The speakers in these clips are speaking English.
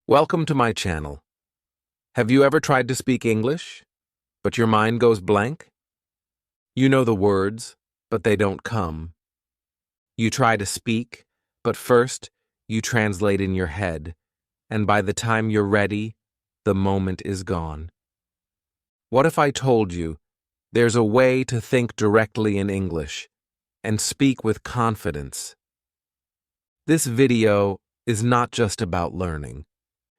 Welcome to my channel. Have you ever tried to speak English, but your mind goes blank? You know the words, but they don't come. You try to speak, but first you translate in your head, and by the time you're ready, the moment is gone. What if I told you there's a way to think directly in English and speak with confidence? This video is not just about learning.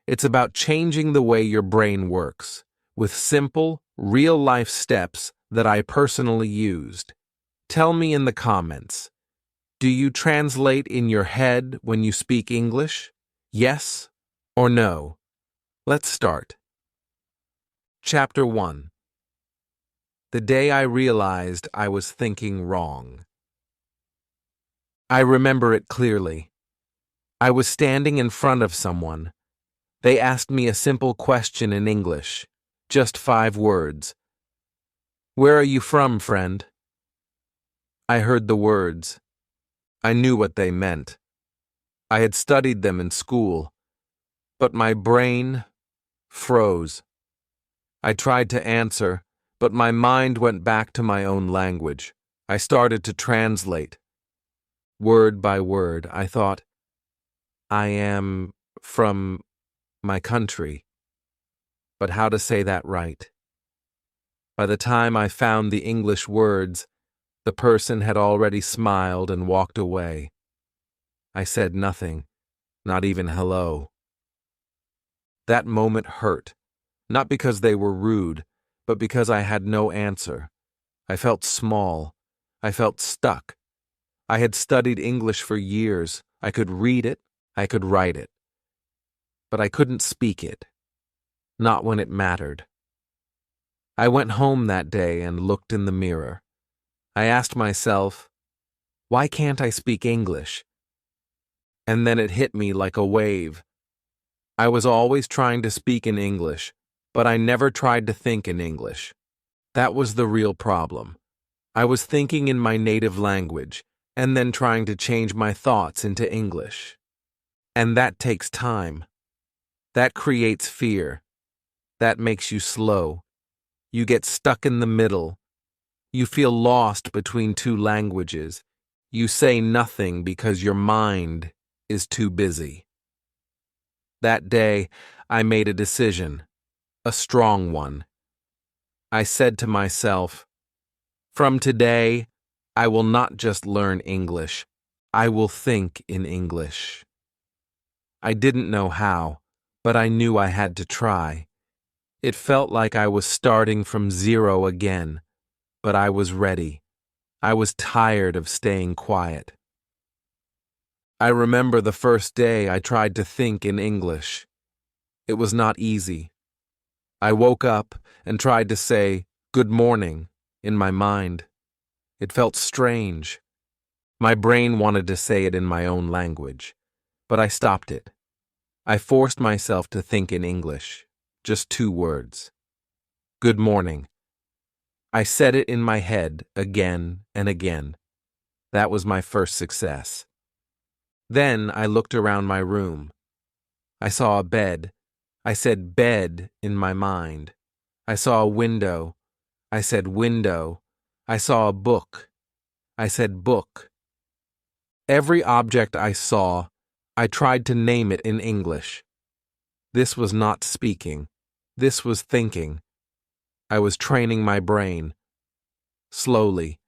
It's about changing the way your brain works with simple, real-life steps that I personally used. Tell me in the comments, do you translate in your head when you speak English? Yes or no? Let's start. Chapter 1. The day I realized I was thinking wrong. I remember it clearly. I was standing in front of someone. They asked me a simple question in English, just 5 words. "Where are you from, friend?" I heard the words. I knew what they meant. I had studied them in school, but my brain froze. I tried to answer, but my mind went back to my own language. I started to translate. Word by word, I thought, I am from my country, but how to say that right? By the time I found the English words, the person had already smiled and walked away. I said nothing, not even hello. That moment hurt, not because they were rude, but because I had no answer. I felt small. I felt stuck. I had studied English for years. I could read it. I could write it. But I couldn't speak it. Not when it mattered. I went home that day and looked in the mirror. I asked myself, why can't I speak English? And then it hit me like a wave. I was always trying to speak in English, but I never tried to think in English. That was the real problem. I was thinking in my native language, and then trying to change my thoughts into English. And that takes time. That creates fear. That makes you slow. You get stuck in the middle. You feel lost between 2 languages. You say nothing because your mind is too busy. That day, I made a decision, a strong one. I said to myself, from today, I will not just learn English. I will think in English. I didn't know how, but I knew I had to try. It felt like I was starting from zero again, but I was ready. I was tired of staying quiet. I remember the first day I tried to think in English. It was not easy. I woke up and tried to say, "Good morning," in my mind. It felt strange. My brain wanted to say it in my own language, but I stopped it. I forced myself to think in English. Just 2 words. Good morning. I said it in my head again and again. That was my first success. Then I looked around my room. I saw a bed. I said bed in my mind. I saw a window. I said window. I saw a book. I said book. Every object I saw, I tried to name it in English. This was not speaking. This was thinking. I was training my brain. Slowly,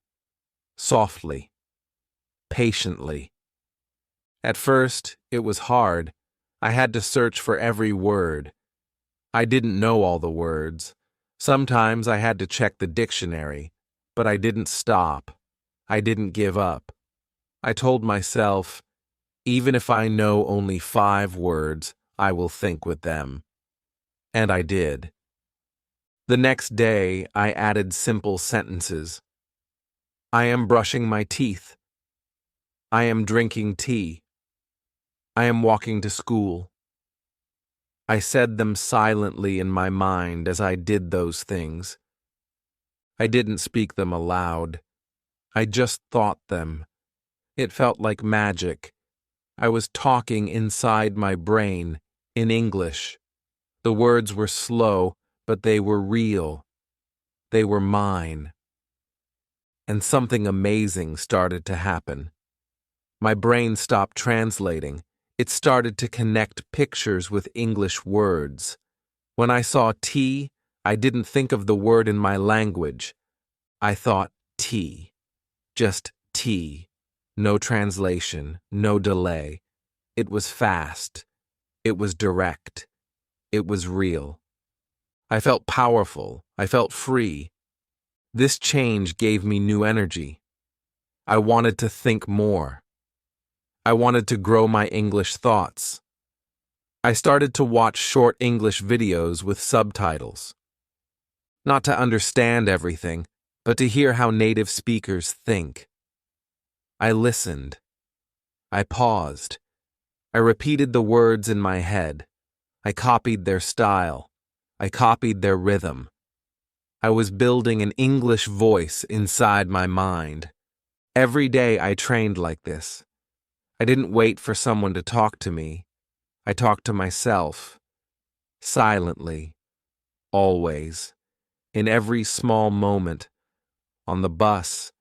softly, patiently. At first, it was hard. I had to search for every word. I didn't know all the words. Sometimes I had to check the dictionary, but I didn't stop. I didn't give up. I told myself, even if I know only 5 words, I will think with them. And I did. The next day, I added simple sentences. I am brushing my teeth. I am drinking tea. I am walking to school. I said them silently in my mind as I did those things. I didn't speak them aloud. I just thought them. It felt like magic. I was talking inside my brain, in English. The words were slow, but they were real. They were mine. And something amazing started to happen. My brain stopped translating. It started to connect pictures with English words. When I saw tea, I didn't think of the word in my language. I thought tea. Just tea. No translation, no delay. It was fast. It was direct. It was real. I felt powerful. I felt free. This change gave me new energy. I wanted to think more. I wanted to grow my English thoughts. I started to watch short English videos with subtitles. Not to understand everything, but to hear how native speakers think. I listened. I paused. I repeated the words in my head. I copied their style. I copied their rhythm. I was building an English voice inside my mind. Every day I trained like this. I didn't wait for someone to talk to me. I talked to myself. Silently. Always. In every small moment. On the bus.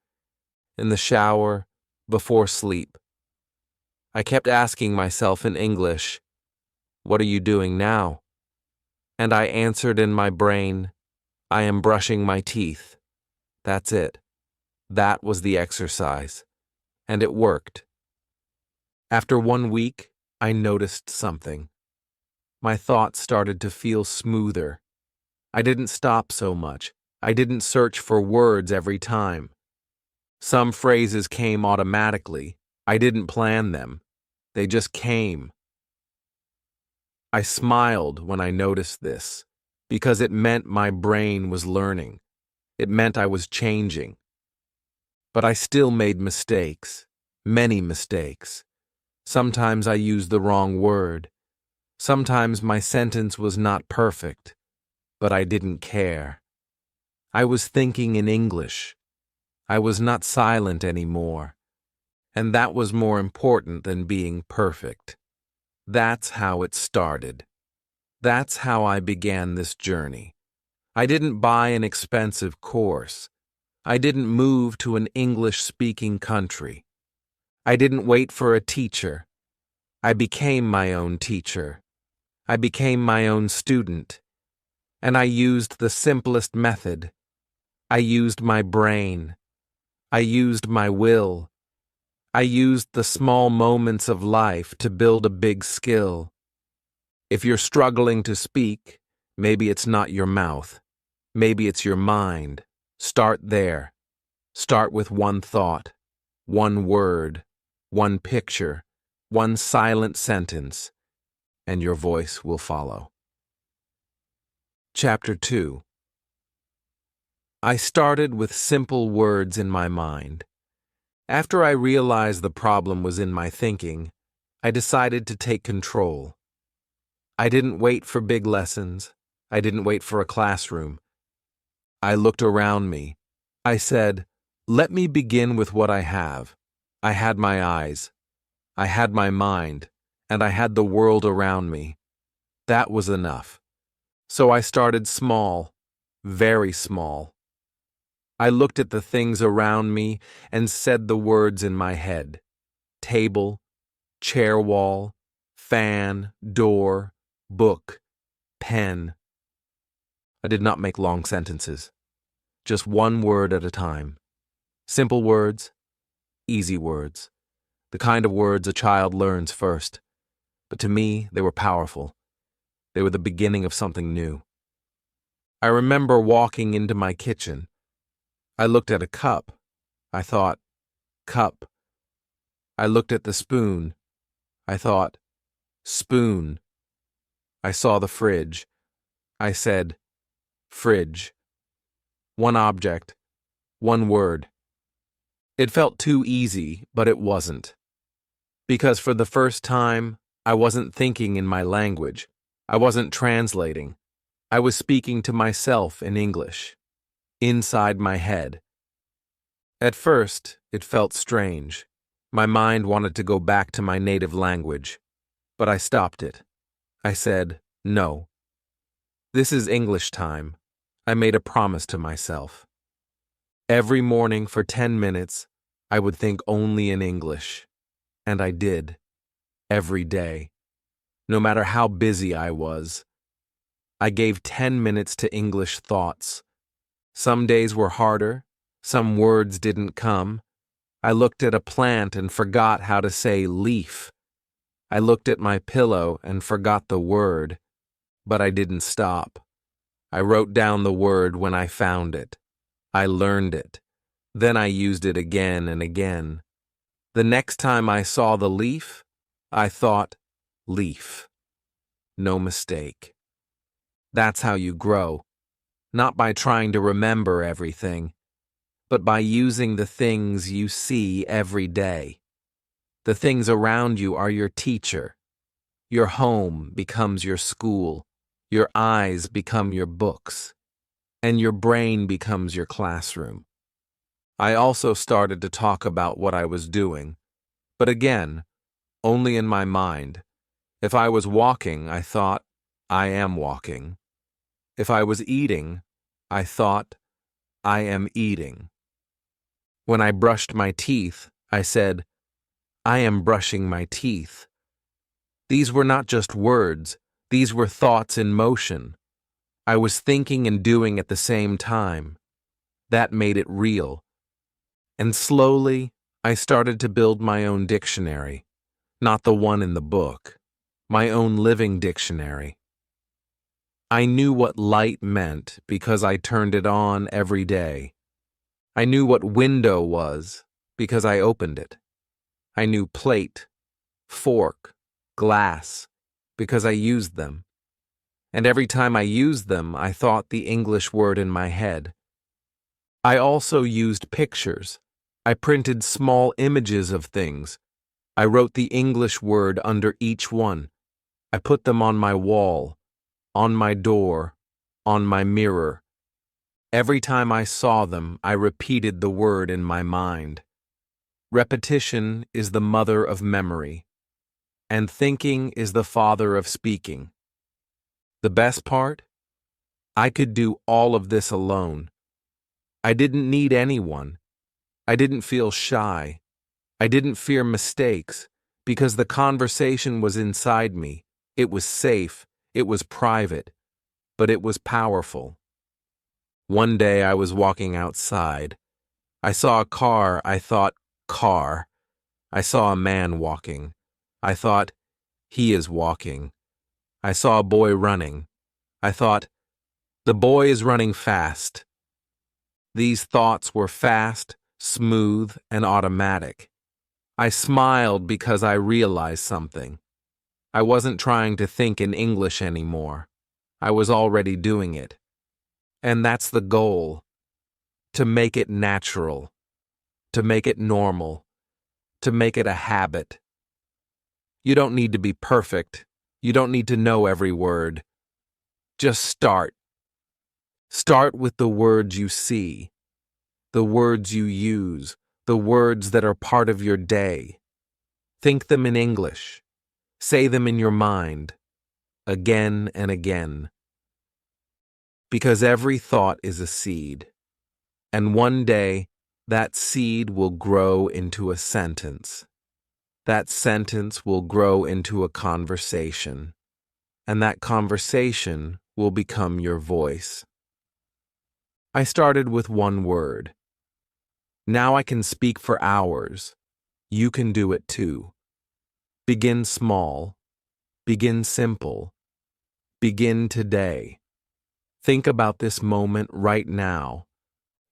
In the shower. Before sleep. I kept asking myself in English, "What are you doing now?" And I answered in my brain, "I am brushing my teeth." That's it. That was the exercise. And it worked. After 1 week, I noticed something. My thoughts started to feel smoother. I didn't stop so much. I didn't search for words every time. Some phrases came automatically. I didn't plan them. They just came. I smiled when I noticed this, because it meant my brain was learning. It meant I was changing. But I still made mistakes, many mistakes. Sometimes I used the wrong word. Sometimes my sentence was not perfect, but I didn't care. I was thinking in English. I was not silent anymore. And that was more important than being perfect. That's how it started. That's how I began this journey. I didn't buy an expensive course. I didn't move to an English-speaking country. I didn't wait for a teacher. I became my own teacher. I became my own student. And I used the simplest method. I used my brain. I used my will. I used the small moments of life to build a big skill. If you're struggling to speak, maybe it's not your mouth. Maybe it's your mind. Start there. Start with one thought, one word, one picture, one silent sentence, and your voice will follow. Chapter 2. I started with simple words in my mind. After I realized the problem was in my thinking, I decided to take control. I didn't wait for big lessons. I didn't wait for a classroom. I looked around me. I said, "Let me begin with what I have." I had my eyes. I had my mind, and I had the world around me. That was enough. So I started small, very small. I looked at the things around me and said the words in my head. Table, chair wall, fan, door, book, pen. I did not make long sentences. Just one word at a time. Simple words, easy words. The kind of words a child learns first. But to me, they were powerful. They were the beginning of something new. I remember walking into my kitchen. I looked at a cup. I thought, cup. I looked at the spoon. I thought, spoon. I saw the fridge. I said, fridge. One object. One word. It felt too easy, but it wasn't. Because for the first time, I wasn't thinking in my language. I wasn't translating. I was speaking to myself in English. Inside my head. At first, it felt strange. My mind wanted to go back to my native language, but I stopped it. I said, "No. This is English time." I made a promise to myself. Every morning for 10 minutes, I would think only in English. And I did. Every day. No matter how busy I was. I gave 10 minutes to English thoughts. Some days were harder. Some words didn't come. I looked at a plant and forgot how to say leaf. I looked at my pillow and forgot the word. But I didn't stop. I wrote down the word when I found it. I learned it. Then I used it again and again. The next time I saw the leaf, I thought, leaf. No mistake. That's how you grow. Not by trying to remember everything, but by using the things you see every day. The things around you are your teacher. Your home becomes your school. Your eyes become your books. And your brain becomes your classroom. I also started to talk about what I was doing, but again, only in my mind. If I was walking, I thought, I am walking. If I was eating, I thought, I am eating. When I brushed my teeth, I said, I am brushing my teeth. These were not just words, these were thoughts in motion. I was thinking and doing at the same time. That made it real. And slowly, I started to build my own dictionary, not the one in the book, my own living dictionary. I knew what light meant because I turned it on every day. I knew what window was because I opened it. I knew plate, fork, glass because I used them. And every time I used them, I thought the English word in my head. I also used pictures. I printed small images of things. I wrote the English word under each one. I put them on my wall, on my door, on my mirror. Every time I saw them, I repeated the word in my mind. Repetition is the mother of memory, and thinking is the father of speaking. The best part? I could do all of this alone. I didn't need anyone. I didn't feel shy. I didn't fear mistakes because the conversation was inside me. It was safe. It was private. But it was powerful. One day I was walking outside. I saw a car. I thought, car. I saw a man walking. I thought, he is walking. I saw a boy running. I thought, the boy is running fast. These thoughts were fast, smooth, and automatic. I smiled because I realized something. I wasn't trying to think in English anymore. I was already doing it. And that's the goal. To make it natural. To make it normal. To make it a habit. You don't need to be perfect. You don't need to know every word. Just start. Start with the words you see, the words you use, the words that are part of your day. Think them in English. Say them in your mind, again and again. Because every thought is a seed, and one day that seed will grow into a sentence. That sentence will grow into a conversation, and that conversation will become your voice. I started with one word. Now I can speak for hours. You can do it too. Begin small. Begin simple. Begin today. Think about this moment right now.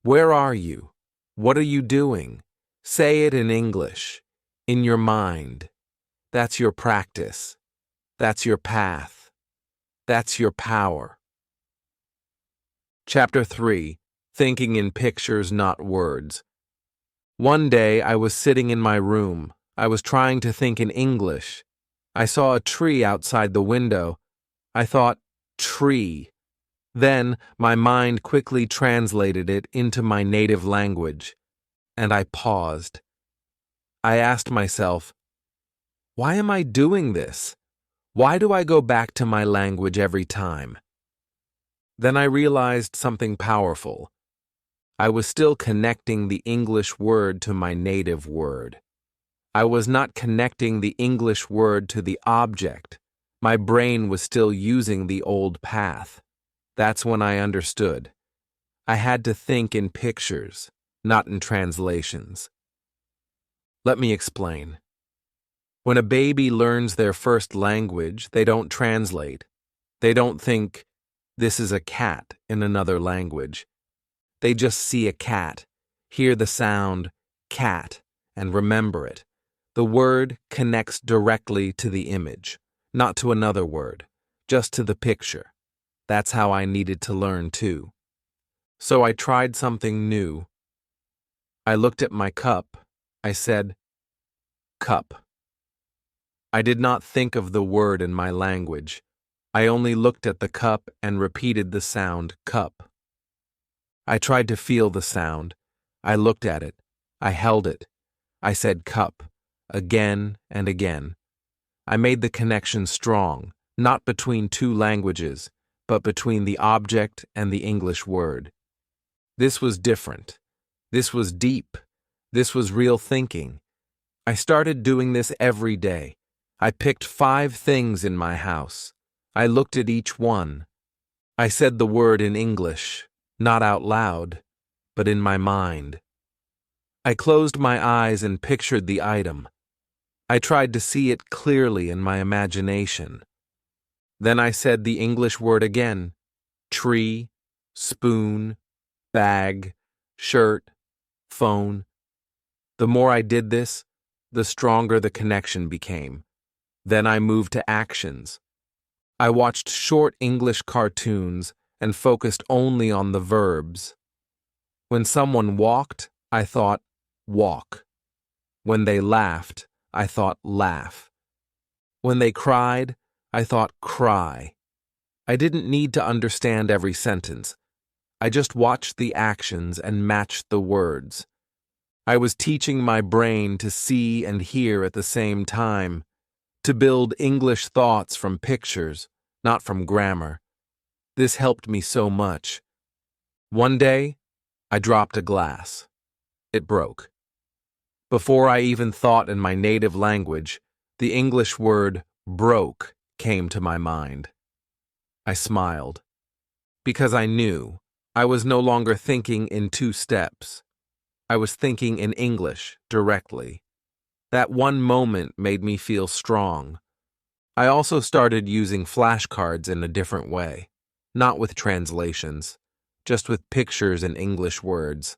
Where are you? What are you doing? Say it in English, in your mind. That's your practice. That's your path. That's your power. Chapter 3. Thinking in Pictures, Not Words. One day I was sitting in my room. I was trying to think in English. I saw a tree outside the window. I thought, tree. Then my mind quickly translated it into my native language, and I paused. I asked myself, why am I doing this? Why do I go back to my language every time? Then I realized something powerful. I was still connecting the English word to my native word. I was not connecting the English word to the object. My brain was still using the old path. That's when I understood. I had to think in pictures, not in translations. Let me explain. When a baby learns their first language, they don't translate. They don't think, this is a cat in another language. They just see a cat, hear the sound, cat, and remember it. The word connects directly to the image, not to another word, just to the picture. That's how I needed to learn too. So I tried something new. I looked at my cup. I said, cup. I did not think of the word in my language. I only looked at the cup and repeated the sound cup. I tried to feel the sound. I looked at it. I held it. I said cup, again and again. I made the connection strong, not between two languages, but between the object and the English word. This was different. This was deep. This was real thinking. I started doing this every day. I picked 5 things in my house. I looked at each one. I said the word in English, not out loud, but in my mind. I closed my eyes and pictured the item. I tried to see it clearly in my imagination. Then I said the English word again: tree, spoon, bag, shirt, phone. The more I did this, the stronger the connection became. Then I moved to actions. I watched short English cartoons and focused only on the verbs. When someone walked, I thought, walk. When they laughed, I thought, laugh. When they cried, I thought, cry. I didn't need to understand every sentence. I just watched the actions and matched the words. I was teaching my brain to see and hear at the same time, to build English thoughts from pictures, not from grammar. This helped me so much. One day, I dropped a glass. It broke. Before I even thought in my native language, the English word broke came to my mind. I smiled, because I knew I was no longer thinking in 2 steps. I was thinking in English directly. That one moment made me feel strong. I also started using flashcards in a different way, not with translations, just with pictures and English words.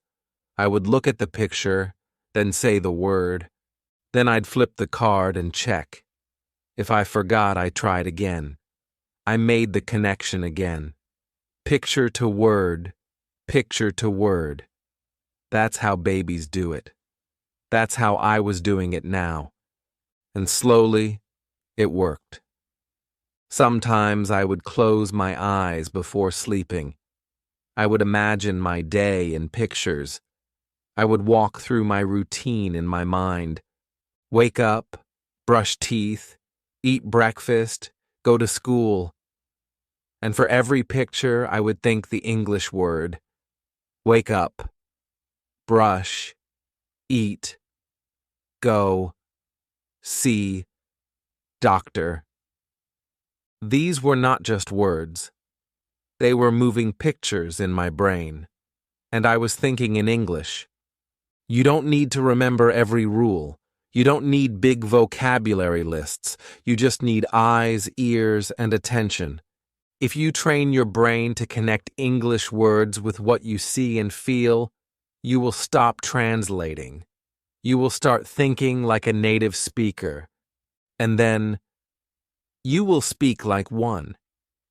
I would look at the picture, then say the word. Then I'd flip the card and check. If I forgot, I tried again. I made the connection again. Picture to word, picture to word. That's how babies do it. That's how I was doing it now. And slowly, it worked. Sometimes I would close my eyes before sleeping. I would imagine my day in pictures. I would walk through my routine in my mind. Wake up, brush teeth, eat breakfast, go to school. And for every picture, I would think the English word. Wake up, brush, eat, go, see, doctor. These were not just words. They were moving pictures in my brain. And I was thinking in English. You don't need to remember every rule. You don't need big vocabulary lists. You just need eyes, ears, and attention. If you train your brain to connect English words with what you see and feel, you will stop translating. You will start thinking like a native speaker. And then, you will speak like one.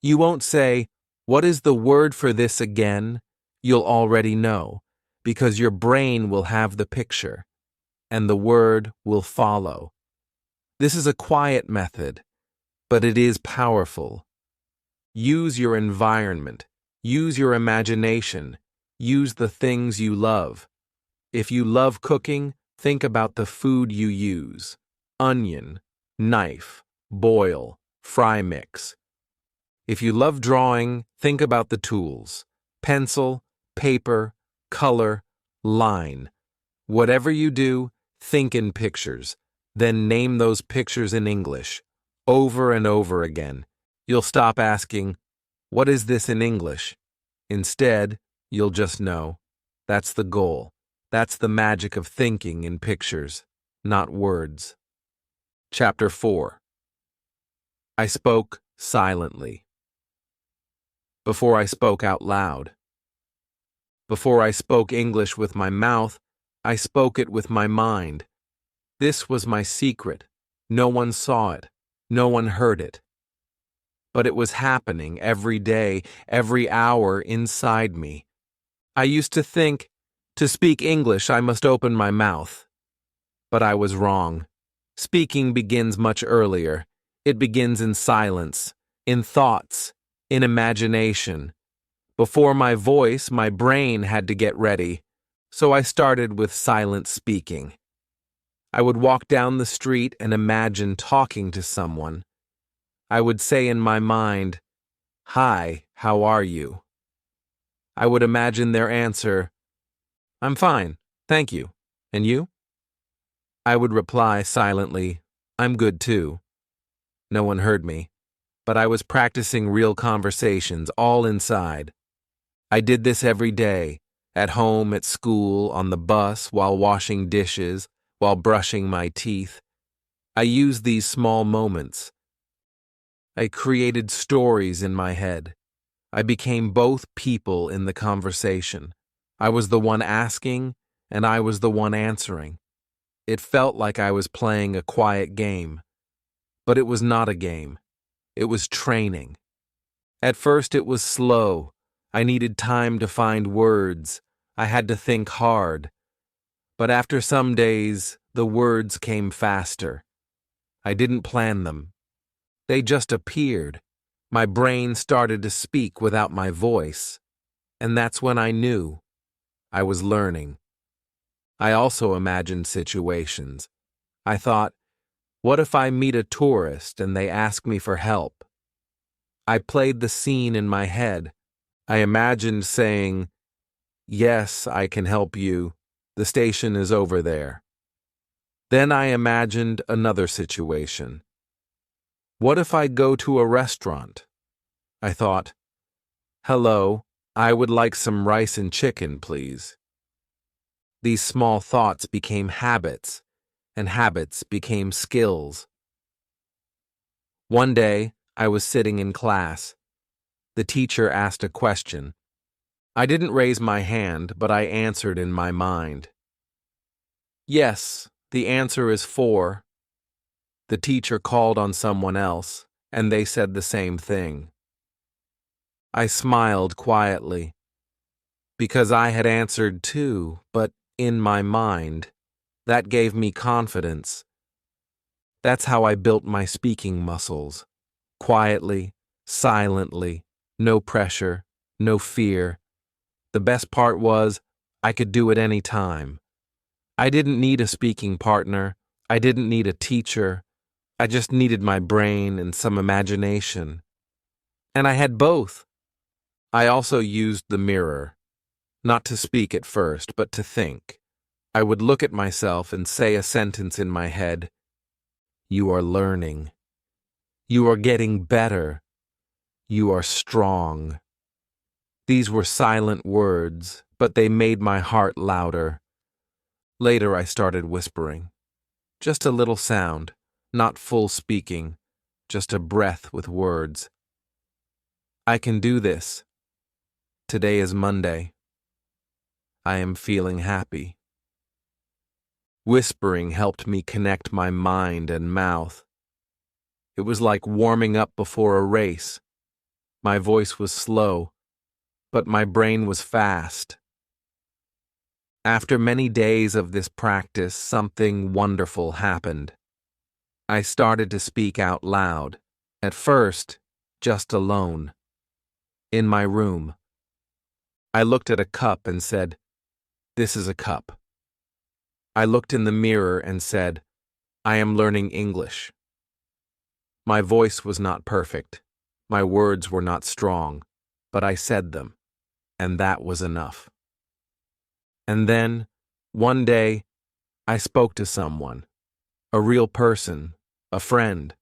You won't say, "What is the word for this again?" You'll already know, because your brain will have the picture, and the word will follow. This is a quiet method, but it is powerful. Use your environment. Use your imagination. Use the things you love. If you love cooking, think about the food you use. Onion, knife, boil, fry mix. If you love drawing, think about the tools: pencil, paper, color, line. Whatever you do, think in pictures. Then name those pictures in English, over and over again. You'll stop asking, "What is this in English?" Instead, you'll just know. That's the goal. That's the magic of thinking in pictures, not words. Chapter 4. I spoke silently. Before I spoke out loud. Before I spoke English with my mouth, I spoke it with my mind. This was my secret. No one saw it. No one heard it. But it was happening every day, every hour inside me. I used to think, to speak English, I must open my mouth. But I was wrong. Speaking begins much earlier. It begins in silence, in thoughts, in imagination. Before my voice, my brain had to get ready. So I started with silent speaking. I would walk down the street and imagine talking to someone. I would say in my mind, "Hi, how are you?" I would imagine their answer, "I'm fine, thank you. And you?" I would reply silently, "I'm good too." No one heard me, but I was practicing real conversations all inside. I did this every day, at home, at school, on the bus, while washing dishes, while brushing my teeth. I used these small moments. I created stories in my head. I became both people in the conversation. I was the one asking, and I was the one answering. It felt like I was playing a quiet game. But it was not a game. It was training. At first it was slow. I needed time to find words. I had to think hard. But after some days, the words came faster. I didn't plan them. They just appeared. My brain started to speak without my voice. And that's when I knew I was learning. I also imagined situations. I thought, what if I meet a tourist and they ask me for help? I played the scene in my head. I imagined saying, "Yes, I can help you. The station is over there." Then I imagined another situation. What if I go to a restaurant? I thought, "Hello, I would like some rice and chicken, please." These small thoughts became habits, and habits became skills. One day, I was sitting in class. The teacher asked a question. I didn't raise my hand, but I answered in my mind. "Yes, the answer is 4. The teacher called on someone else, and they said the same thing. I smiled quietly, because I had answered too, but in my mind. That gave me confidence. That's how I built my speaking muscles. Quietly, silently, no pressure, no fear. The best part was, I could do it any time. I didn't need a speaking partner. I didn't need a teacher. I just needed my brain and some imagination. And I had both. I also used the mirror. Not to speak at first, but to think. I would look at myself and say a sentence in my head. You are learning. You are getting better. You are strong. These were silent words, but they made my heart louder. Later I started whispering. Just a little sound, not full speaking, just a breath with words. I can do this. Today is Monday. I am feeling happy. Whispering helped me connect my mind and mouth. It was like warming up before a race. My voice was slow, but my brain was fast. After many days of this practice, something wonderful happened. I started to speak out loud, at first, just alone, in my room. I looked at a cup and said, "This is a cup." I looked in the mirror and said, "I am learning English." My voice was not perfect. My words were not strong, but I said them, and that was enough. And then, one day, I spoke to someone, a real person, a friend.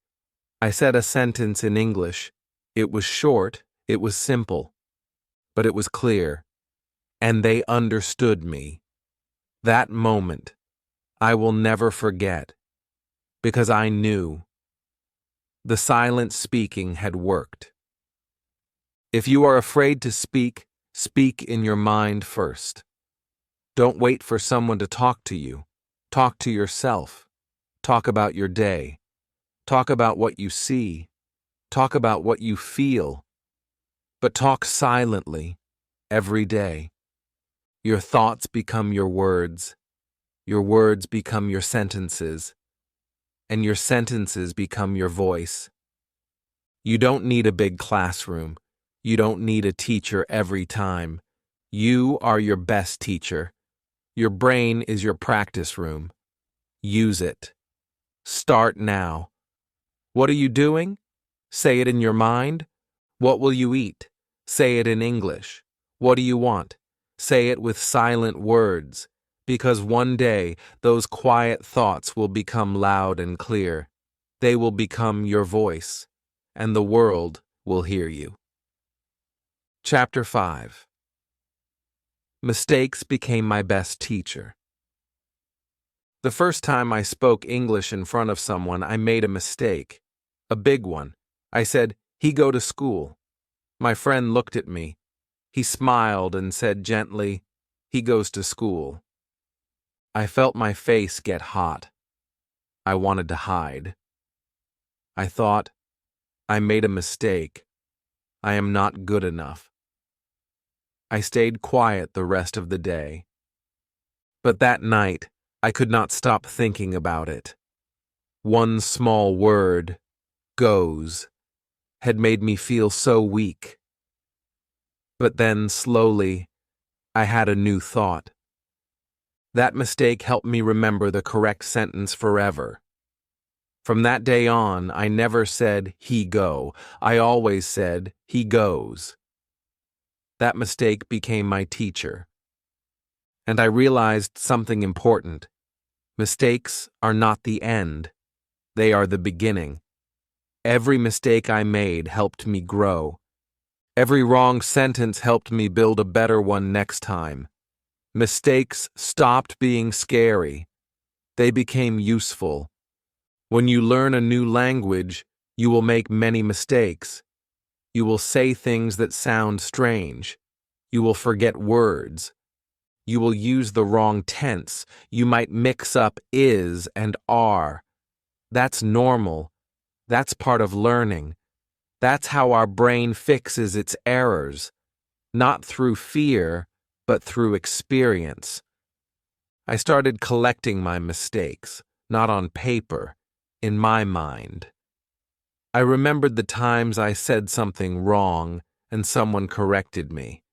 I said a sentence in English. It was short, it was simple, but it was clear, and they understood me. That moment, I will never forget, because I knew the silent speaking had worked. If you are afraid to speak, speak in your mind first. Don't wait for someone to talk to you. Talk to yourself. Talk about your day. Talk about what you see. Talk about what you feel. But talk silently every day. Your thoughts become your words become your sentences, and your sentences become your voice. You don't need a big classroom. You don't need a teacher every time. You are your best teacher. Your brain is your practice room. Use it. Start now. What are you doing? Say it in your mind. What will you eat? Say it in English. What do you want? Say it with silent words, because one day those quiet thoughts will become loud and clear. They will become your voice, and the world will hear you. Chapter 5. Mistakes became my best teacher. The first time I spoke English in front of someone, I made a mistake. A big one. I said, "He go to school." My friend looked at me. He smiled and said gently, "He goes to school." I felt my face get hot. I wanted to hide. I thought, I made a mistake. I am not good enough. I stayed quiet the rest of the day. But that night, I could not stop thinking about it. One small word, goes, had made me feel so weak. But then, slowly, I had a new thought. That mistake helped me remember the correct sentence forever. From that day on, I never said, "he go." I always said, "he goes." That mistake became my teacher. And I realized something important. Mistakes are not the end. They are the beginning. Every mistake I made helped me grow. Every wrong sentence helped me build a better one next time. Mistakes stopped being scary. They became useful. When you learn a new language, you will make many mistakes. You will say things that sound strange. You will forget words. You will use the wrong tense. You might mix up is and are. That's normal. That's part of learning. That's how our brain fixes its errors. Not through fear, but through experience. I started collecting my mistakes, not on paper, in my mind. I remembered the times I said something wrong and someone corrected me.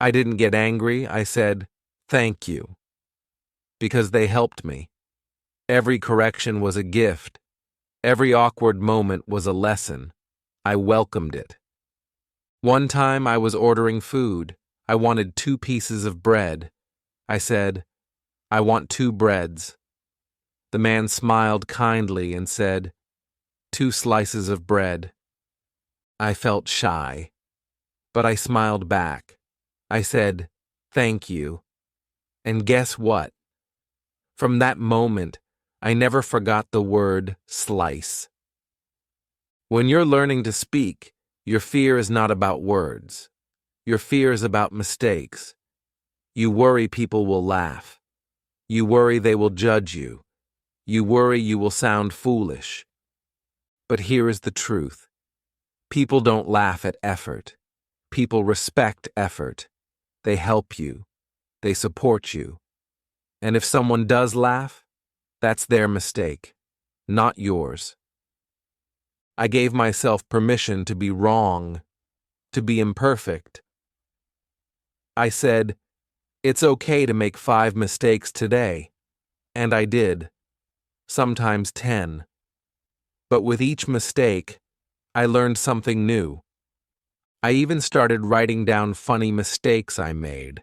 I didn't get angry. I said, "Thank you," because they helped me. Every correction was a gift. Every awkward moment was a lesson. I welcomed it. One time I was ordering food. I wanted 2 pieces of bread. I said, "I want 2 breads." The man smiled kindly and said, "2 slices of bread." I felt shy, but I smiled back. I said, "Thank you." And guess what? From that moment, I never forgot the word slice. When you're learning to speak, your fear is not about words. Your fear is about mistakes. You worry people will laugh. You worry they will judge you. You worry you will sound foolish. But here is the truth. People don't laugh at effort. People respect effort. They help you. They support you. And if someone does laugh, that's their mistake, not yours. I gave myself permission to be wrong, to be imperfect. I said, "It's okay to make 5 mistakes today." And I did. Sometimes 10. But with each mistake, I learned something new. I even started writing down funny mistakes I made,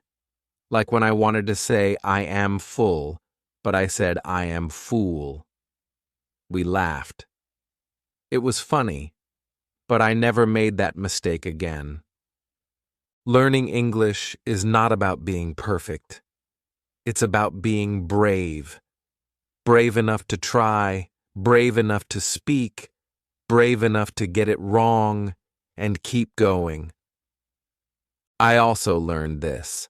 like when I wanted to say I am full, but I said I am fool. We laughed. It was funny, but I never made that mistake again. Learning English is not about being perfect. It's about being brave. Brave enough to try, brave enough to speak, brave enough to get it wrong, and keep going. I also learned this.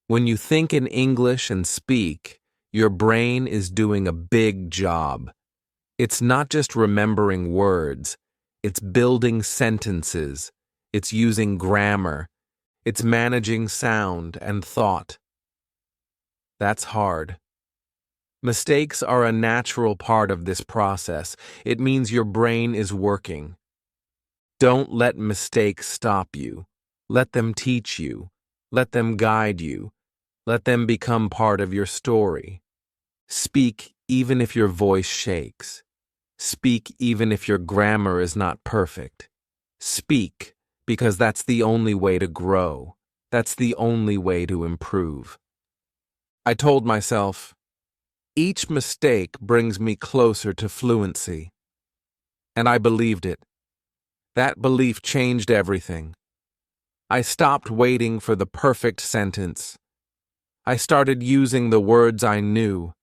When you think in English and speak, your brain is doing a big job. It's not just remembering words. It's building sentences. It's using grammar. It's managing sound and thought. That's hard. Mistakes are a natural part of this process. It means your brain is working. Don't let mistakes stop you. Let them teach you. Let them guide you. Let them become part of your story. Speak even if your voice shakes. Speak even if your grammar is not perfect. Speak because that's the only way to grow. That's the only way to improve. I told myself, each mistake brings me closer to fluency. And I believed it. That belief changed everything. I stopped waiting for the perfect sentence. I started using the words I knew.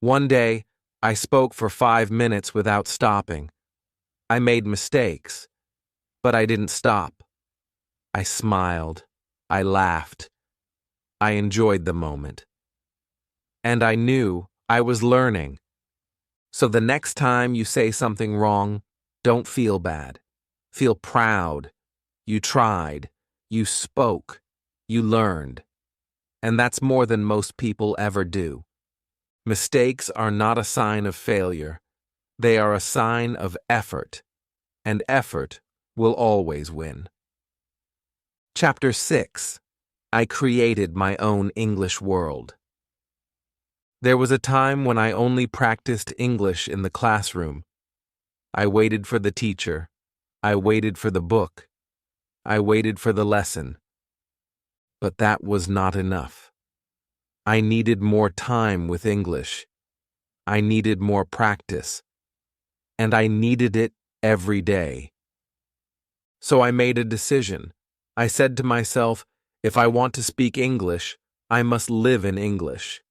One day, I spoke for 5 minutes without stopping. I made mistakes, but I didn't stop. I smiled. I laughed. I enjoyed the moment. And I knew I was learning. So the next time you say something wrong, don't feel bad. Feel proud. You tried. You spoke. You learned. And that's more than most people ever do. Mistakes are not a sign of failure. They are a sign of effort. And effort will always win. Chapter 6. I created my own English world. There was a time when I only practiced English in the classroom. I waited for the teacher. I waited for the book. I waited for the lesson. But that was not enough. I needed more time with English. I needed more practice. And I needed it every day. So I made a decision. I said to myself, if I want to speak English, I must live in English.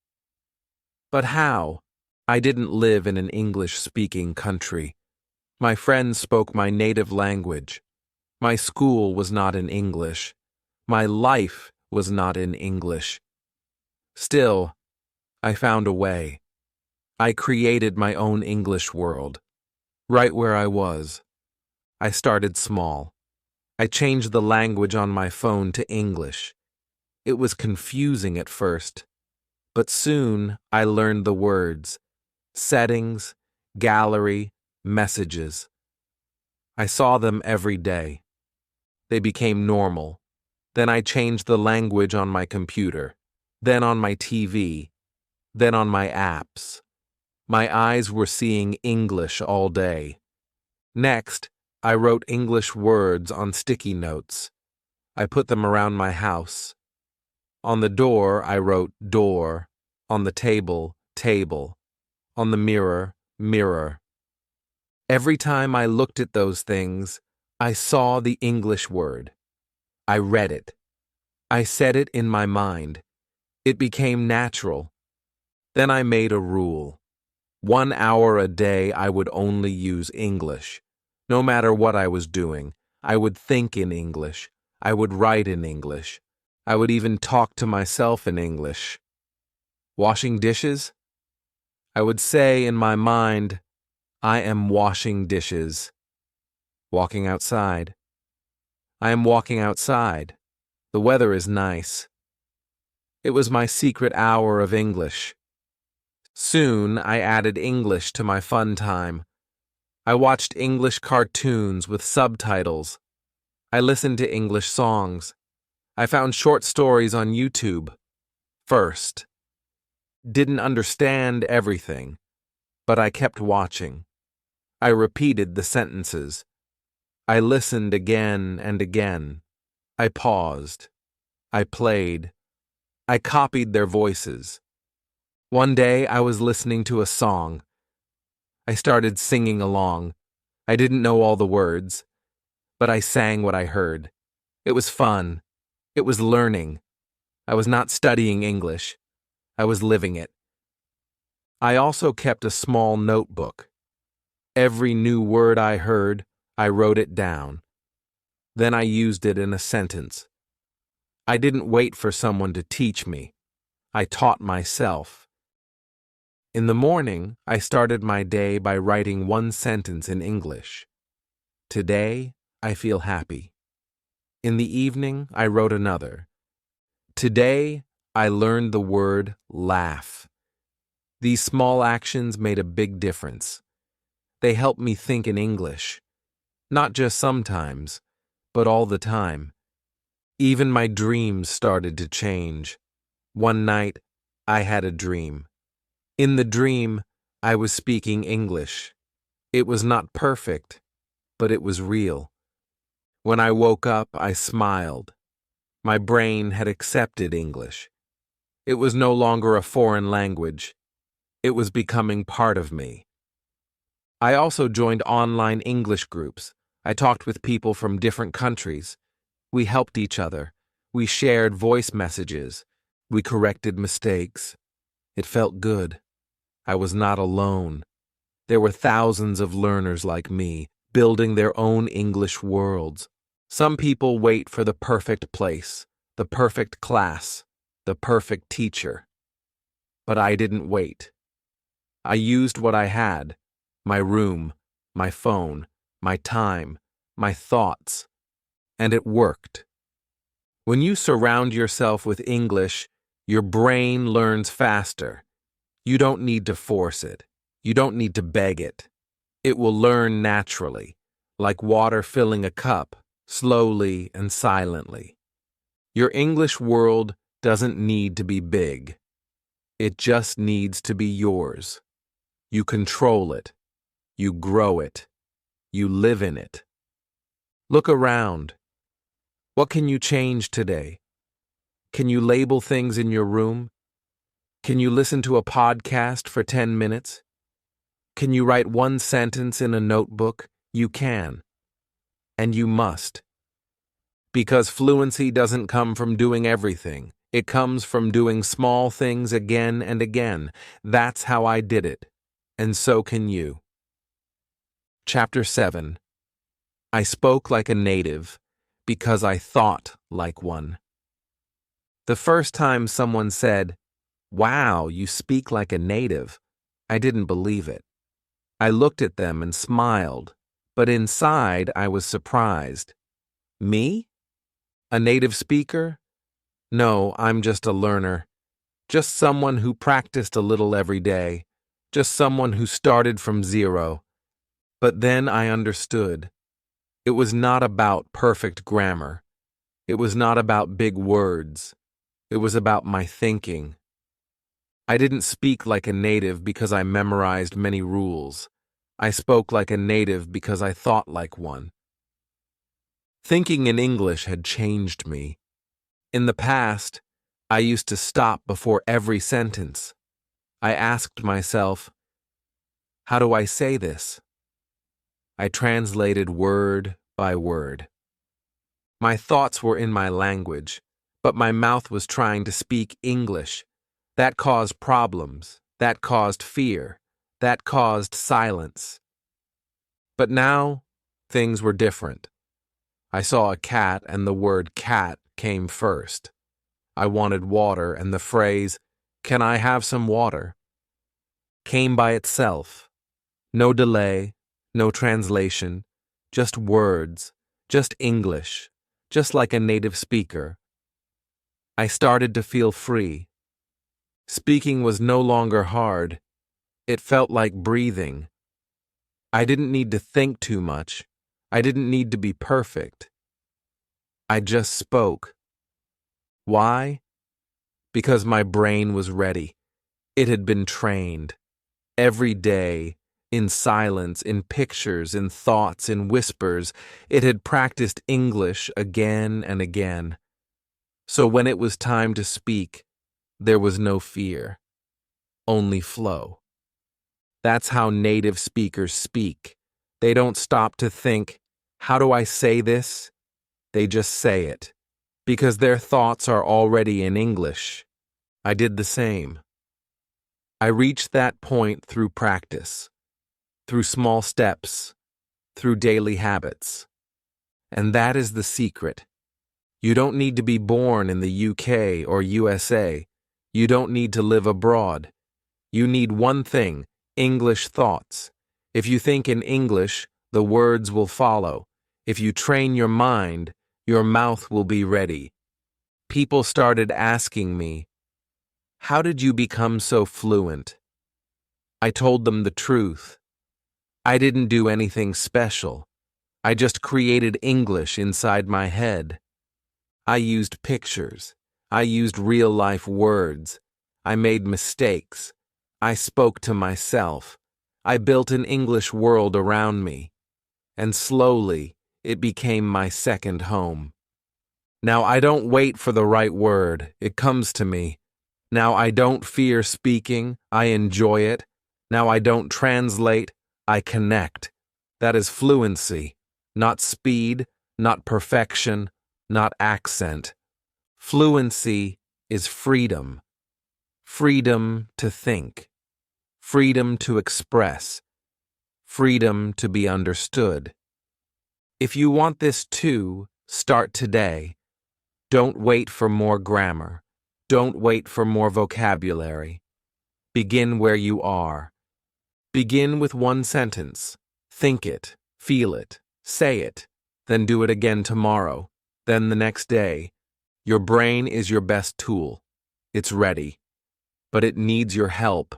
But how? I didn't live in an English-speaking country. My friends spoke my native language. My school was not in English. My life was not in English. Still, I found a way. I created my own English world. Right where I was. I started small. I changed the language on my phone to English. It was confusing at first, but soon I learned the words, settings, gallery, messages. I saw them every day. They became normal. Then I changed the language on my computer, then on my TV, then on my apps. My eyes were seeing English all day. Next, I wrote English words on sticky notes. I put them around my house. On the door, I wrote door. On the table, table. On the mirror, mirror. Every time I looked at those things, I saw the English word. I read it. I said it in my mind. It became natural. Then I made a rule. 1 hour a day I would only use English. No matter what I was doing, I would think in English. I would write in English. I would even talk to myself in English. Washing dishes? I would say in my mind, I am washing dishes. Walking outside. I am walking outside. The weather is nice. It was my secret hour of English. Soon I added English to my fun time. I watched English cartoons with subtitles. I listened to English songs. I found short stories on YouTube. First. Didn't understand everything, but I kept watching. I repeated the sentences. I listened again and again. I paused. I played. I copied their voices. One day I was listening to a song. I started singing along. I didn't know all the words, but I sang what I heard. It was fun. It was learning. I was not studying English. I was living it. I also kept a small notebook. Every new word I heard, I wrote it down. Then I used it in a sentence. I didn't wait for someone to teach me. I taught myself. In the morning, I started my day by writing one sentence in English. Today, I feel happy. In the evening, I wrote another. Today, I learned the word laugh. These small actions made a big difference. They helped me think in English. Not just sometimes, but all the time. Even my dreams started to change. One night, I had a dream. In the dream, I was speaking English. It was not perfect, but it was real. When I woke up, I smiled. My brain had accepted English. It was no longer a foreign language. It was becoming part of me. I also joined online English groups. I talked with people from different countries. We helped each other. We shared voice messages. We corrected mistakes. It felt good. I was not alone. There were thousands of learners like me, building their own English worlds. Some people wait for the perfect place, the perfect class, the perfect teacher. But I didn't wait. I used what I had, my room, my phone, my time, my thoughts, and it worked. When you surround yourself with English, your brain learns faster. You don't need to force it. You don't need to beg it. It will learn naturally, like water filling a cup, slowly and silently. Your English world doesn't need to be big. It just needs to be yours. You control it. You grow it. You live in it. Look around. What can you change today? Can you label things in your room? Can you listen to a podcast for 10 minutes? Can you write one sentence in a notebook? You can. And you must. Because fluency doesn't come from doing everything. It comes from doing small things again and again. That's how I did it. And so can you. Chapter 7. I spoke like a native because I thought like one. The first time someone said, "Wow, you speak like a native," I didn't believe it. I looked at them and smiled, but inside I was surprised. Me? A native speaker? No, I'm just a learner. Just someone who practiced a little every day. Just someone who started from zero. But then I understood. It was not about perfect grammar. It was not about big words. It was about my thinking. I didn't speak like a native because I memorized many rules. I spoke like a native because I thought like one. Thinking in English had changed me. In the past, I used to stop before every sentence. I asked myself, how do I say this? I translated word by word. My thoughts were in my language, but my mouth was trying to speak English. That caused problems. That caused fear. That caused silence. But now, things were different. I saw a cat and the word cat came first. I wanted water and the phrase, "Can I have some water?" came by itself. No delay, no translation, just words, just English, just like a native speaker. I started to feel free. Speaking was no longer hard. It felt like breathing. I didn't need to think too much. I didn't need to be perfect. I just spoke. Why? Because my brain was ready. It had been trained. Every day, In silence, in pictures, in thoughts, in whispers, it had practiced English again and again. So when it was time to speak, there was no fear, only flow. That's how native speakers speak. They don't stop to think, how do I say this? They just say it, because their thoughts are already in English. I did the same. I reached that point through practice, through small steps, through daily habits. And that is the secret. You don't need to be born in the UK or USA. You don't need to live abroad. You need one thing, English thoughts. If you think in English, the words will follow. If you train your mind, your mouth will be ready. People started asking me, how did you become so fluent? I told them the truth. I didn't do anything special. I just created English inside my head. I used pictures. I used real-life words. I made mistakes. I spoke to myself. I built an English world around me. And slowly, it became my second home. Now I don't wait for the right word. It comes to me. Now I don't fear speaking. I enjoy it. Now I don't translate. I connect. That is fluency. Not speed, not perfection, not accent. Fluency is freedom. Freedom to think. Freedom to express. Freedom to be understood. If you want this too, start today. Don't wait for more grammar. Don't wait for more vocabulary. Begin where you are. Begin with one sentence. Think it, feel it, say it, then do it again tomorrow, then the next day. Your brain is your best tool. It's ready. But it needs your help.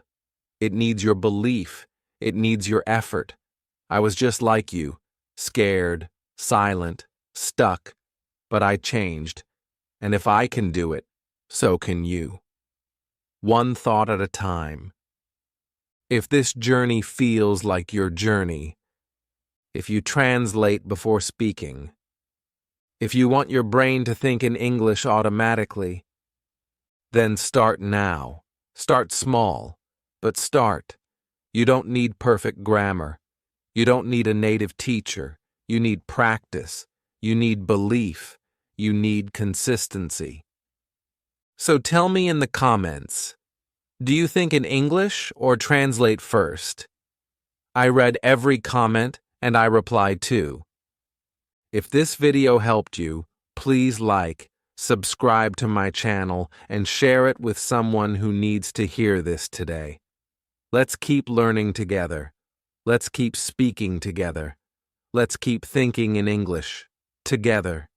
It needs your belief. It needs your effort. I was just like you, scared, silent, stuck, but I changed. And if I can do it, so can you. One thought at a time. If this journey feels like your journey, if you translate before speaking, if you want your brain to think in English automatically, then start now. Start small, but start. You don't need perfect grammar. You don't need a native teacher. You need practice. You need belief. You need consistency. So tell me in the comments, do you think in English or translate first? I read every comment and I replied too. If this video helped you, please like, subscribe to my channel, and share it with someone who needs to hear this today. Let's keep learning together. Let's keep speaking together. Let's keep thinking in English together.